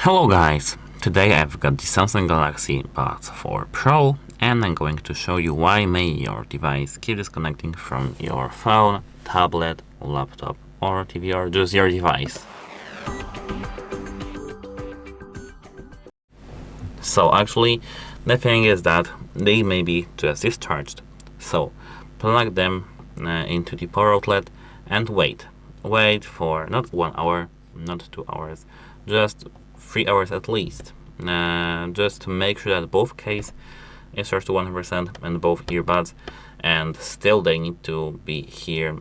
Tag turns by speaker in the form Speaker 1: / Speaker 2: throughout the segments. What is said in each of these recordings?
Speaker 1: Hello guys, today I've got the Samsung Galaxy Buds4 Pro and I'm going to show you why may your device keep disconnecting from your phone, tablet, laptop or TV or just your device. So actually the thing is that they may be just discharged. So plug them into the power outlet and wait for not 1 hour, not 2 hours, just 3 hours at least, just to make sure that both case is charged to 100% and both earbuds, and still they need to be here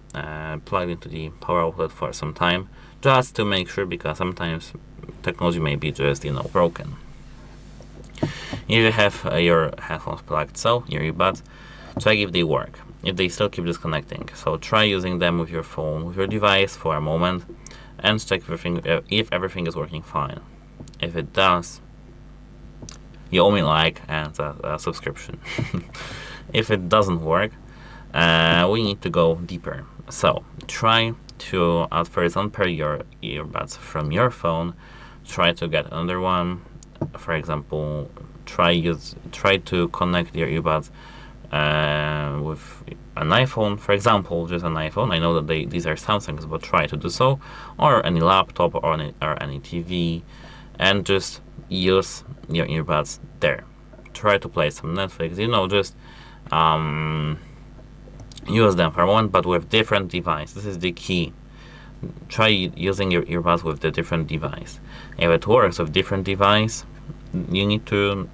Speaker 1: plugged into the power outlet for some time, just to make sure, because sometimes technology may be just broken. If you have your headphones plugged, so your earbuds, check if they work, if they still keep disconnecting. So try using them with your phone, with your device for a moment, and check if everything is working fine. If it does, you owe me a like and a subscription. If it doesn't work, we need to go deeper. So try to at first unpair your earbuds from your phone. Try to get another one. For example, try to connect your earbuds with an iPhone, for example, just an iPhone. I know that these are Samsungs, but try to do so, or any laptop or any TV, and just use your earbuds there. Try to play some Netflix, just use them for a moment, but with different device. This is the key. Try using your earbuds with the different device. If it works with different device, you need to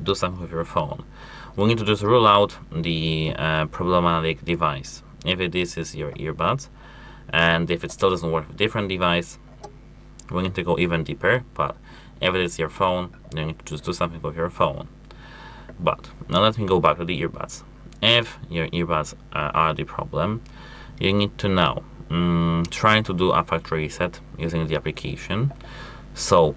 Speaker 1: do something with your phone. We need to just rule out the problematic device. If this is your earbuds, and if it still doesn't work with different device, we need to go even deeper. But if it is your phone, you need to just do something with your phone. But now let me go back to the earbuds. If your earbuds are the problem, you need to now try to do a factory reset using the application. So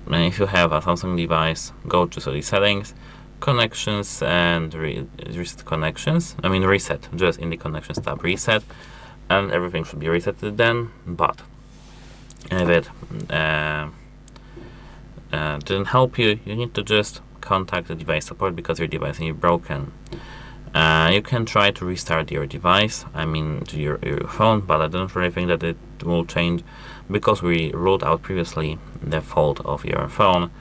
Speaker 1: if you have a Samsung device, go to the settings, connections, and reset connections. Reset, just in the connections tab, reset, and everything should be resetted then. But if it didn't help you, you need to just contact the device support because your device is broken. You can try to restart your device, to your phone, but I don't really think that it will change because we ruled out previously the fault of your phone.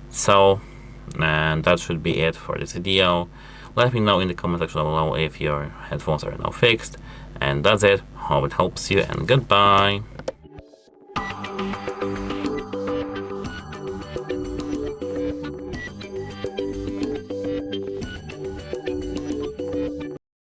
Speaker 1: So that should be it for this video. Let me know in the comment section below if your headphones are now fixed. And that's it. Hope it helps you, and goodbye.